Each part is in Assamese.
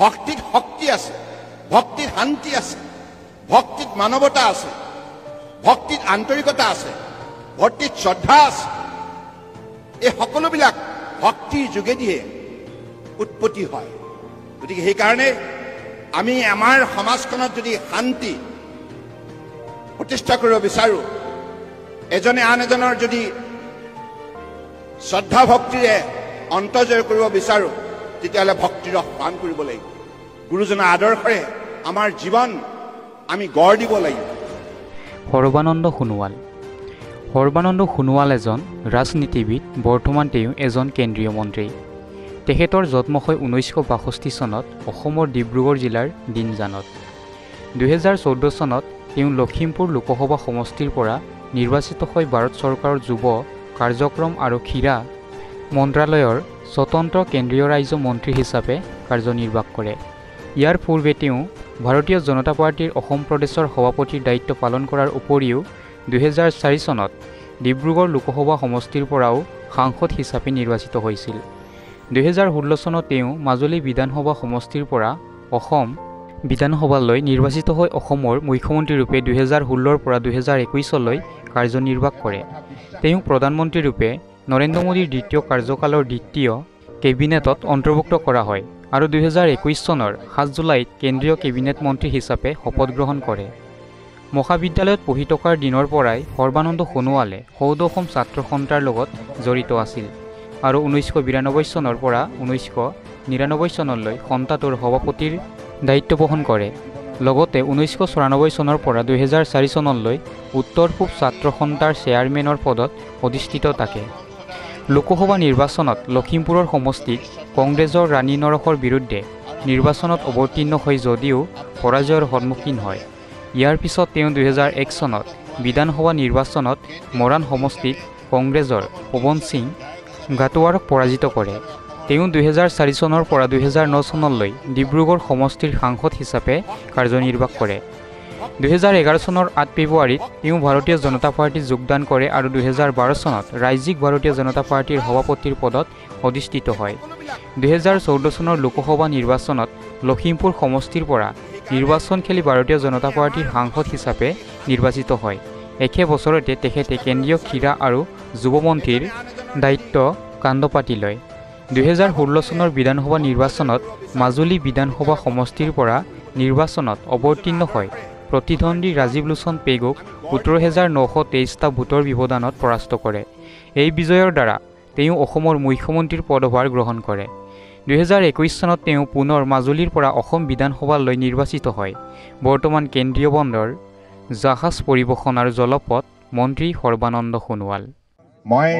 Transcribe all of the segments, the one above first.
ভক্তিত শক্তি আছে, ভক্তিত শান্তি আছে, ভক্তিত মানৱতা আছে, ভক্তিত আন্তৰিকতা আছে, ভক্তিত শ্ৰদ্ধা আছে। এই সকলোবিলাক ভক্তিৰ যোগেদিয়ে উৎপত্তি হয়। গতিকে সেইকাৰণে আমি আমাৰ সমাজখনত যদি শান্তি প্ৰতিষ্ঠা কৰিব বিচাৰোঁ, এজনে আন এজনৰ যদি শ্ৰদ্ধা ভক্তিৰে অন্তৰ্জয় কৰিব বিচাৰোঁ, তেতিয়াহ'লে ভক্তিৰ ৰস পান কৰিব লাগিব। গুৰুজনাৰ আদৰ্শৰে আমাৰ জীৱন আমি গঢ় দিব লাগিব। সৰ্বানন্দ সোণোৱাল। সৰ্বানন্দ সোণোৱাল এজন ৰাজনীতিবিদ, বৰ্তমান তেওঁ এজন কেন্দ্ৰীয় মন্ত্ৰী। তেখেতৰ জন্ম হয় 1962 চনত অসমৰ ডিব্ৰুগড় জিলাৰ দিনজানত। 2014 চনত তেওঁ লখিমপুৰ লোকসভা সমষ্টিৰ পৰা নিৰ্বাচিত হৈ ভাৰত চৰকাৰৰ যুৱ কাৰ্যক্ৰম আৰু ক্ৰীড়া মন্ত্ৰালয়ৰ স্বতন্ত্ৰ কেন্দ্ৰীয় ৰাজ্য মন্ত্ৰী হিচাপে কাৰ্যনিৰ্বাহ কৰে। ইয়াৰ পূৰ্বে তেওঁ ভাৰতীয় জনতা পাৰ্টীৰ অসম প্ৰদেশৰ সভাপতিৰ দায়িত্ব পালন কৰাৰ উপৰিও 2004 চনত ডিব্ৰুগড় লোকসভা সমষ্টিৰ পৰাও সাংসদ হিচাপে নিৰ্বাচিত হৈছিল। 2016 চনত তেওঁ মাজুলী বিধানসভা সমষ্টিৰ পৰা অসম বিধানসভালৈ নিৰ্বাচিত হৈ অসমৰ মুখ্যমন্ত্ৰীৰূপে 2016 পৰা 2021লৈ কাৰ্যনিৰ্বাহ কৰে। তেওঁ প্ৰধানমন্ত্ৰীৰূপে নৰেন্দ্ৰ মোদীৰ দ্বিতীয় কাৰ্যকালৰ দ্বিতীয় কেবিনেটত অন্তৰ্ভুক্ত কৰা হয় আৰু 2021 চনৰ 7 জুলাইত কেন্দ্ৰীয় কেবিনেট মন্ত্ৰী হিচাপে শপত গ্ৰহণ কৰে। মহাবিদ্যালয়ত পঢ়ি থকাৰ দিনৰ পৰাই সৰ্বানন্দ সোণোৱালে সৌদ অসম ছাত্ৰ সন্থাৰ লগত জড়িত আছিল আৰু 1992 চনৰ পৰা 1999 চনলৈ সন্থাটোৰ সভাপতিৰ দায়িত্ব বহন কৰে। লগতে 1994 চনৰ পৰা 2004 চনলৈ উত্তৰ পূব ছাত্ৰ সন্থাৰ চেয়াৰমেনৰ পদত অধিষ্ঠিত থাকে। লোকসভা নিৰ্বাচনত লখিমপুৰৰ সমষ্টিত কংগ্ৰেছৰ ৰাণী নৰসৰ বিৰুদ্ধে নিৰ্বাচনত অৱতীৰ্ণ হৈ যদিও পৰাজয়ৰ সন্মুখীন হয়। ইয়াৰ পিছত তেওঁ 2001 চনত বিধানসভা নিৰ্বাচনত মৰাণ সমষ্টিত কংগ্ৰেছৰ পৱন সিং ঘাটোৱাৰক পৰাজিত কৰে। তেওঁ 2004 চনৰ পৰা 2009 চনলৈ ডিব্ৰুগড় সমষ্টিৰ সাংসদ হিচাপে কাৰ্যনিৰ্বাহ কৰে। 2011 চনৰ 8 ফেব্ৰুৱাৰীত তেওঁ ভাৰতীয় জনতা পাৰ্টীত যোগদান কৰে আৰু 2012 চনত ৰাজ্যিক ভাৰতীয় জনতা পাৰ্টীৰ সভাপতিৰ পদত অধিষ্ঠিত হয়। 2014 চনৰ লোকসভা নিৰ্বাচনত লখিমপুৰ সমষ্টিৰ পৰা নিৰ্বাচন খেলি ভাৰতীয় জনতা পাৰ্টীৰ সাংসদ হিচাপে নিৰ্বাচিত হয়। একে বছৰতে তেখেতে কেন্দ্ৰীয় ক্ৰীড়া আৰু যুৱ মন্ত্ৰীৰ দায়িত্ব কান্ধপাতি লয়। 2016 চনৰ বিধানসভা নিৰ্বাচনত মাজুলী বিধানসভা সমষ্টিৰ পৰা নিৰ্বাচনত অৱতীৰ্ণ হয় প্ৰতিদ্বন্দ্বী ৰাজীৱ লোচন পেগুক 17,923টা ভোটৰ ব্যৱধানত পৰাস্ত কৰে। এই বিজয়ৰ দ্বাৰা তেওঁ অসমৰ মুখ্যমন্ত্ৰীৰ পদভাৰ গ্ৰহণ কৰে। 2021 চনত তেওঁ পুনৰ মাজুলীৰ পৰা অসম বিধানসভালৈ নিৰ্বাচিত হয়। বৰ্তমান কেন্দ্ৰীয় বন্দৰ, জাহাজ পৰিবহণ আৰু জলপথ মন্ত্ৰী সৰ্বানন্দ সোণোৱাল। মই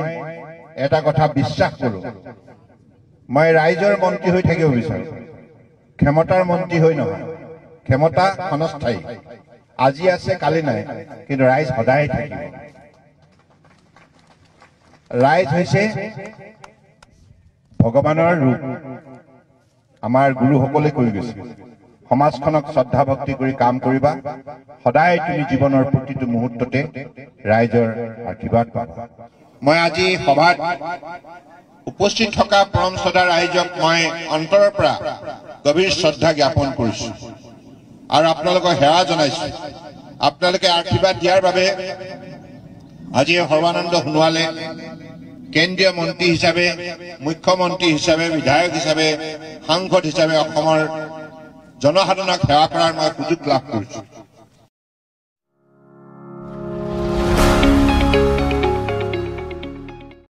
এটা কথা বিশ্বাস কৰোঁ, মই ৰাইজৰ মন্ত্ৰী হৈ থাকিব বিচাৰোঁ, ক্ষমতাৰ মন্ত্ৰী হৈ নহয়। ক্ষমতা ক্ষণস্থায়ী, আজি আছে কালি নাই, কিন্তু ৰাইজ সদায় থাকিব। ৰাইজ হৈছে ভগৱানৰ ৰূপ, আমাৰ গুৰুসকলে কৈ গৈছে। সমাজখনক শ্ৰদ্ধা ভক্তি কৰি কাম কৰিবা, সদায় তুমি জীৱনৰ প্ৰতিটো মুহূৰ্ততে ৰাইজৰ আশীৰ্বাদ পাবা। মই আজি সভাত উপস্থিত থকা পৰম শ্ৰদ্ধা ৰাইজক মই অন্তৰৰ পৰা গভীৰ শ্ৰদ্ধা জ্ঞাপন কৰিছো আৰু আপোনালোকক সেৱা জনাইছো। আপোনালোকে আশীৰ্বাদ দিয়াৰ বাবে আজি সৰ্বানন্দ সোণোৱালে কেন্দ্ৰীয় মন্ত্ৰী হিচাপে, মুখ্যমন্ত্ৰী হিচাপে, বিধায়ক হিচাপে, সাংসদ হিচাপে অসমৰ জনসাধাৰণক সেৱা কৰাৰ মই সুযোগ লাভ কৰিছো।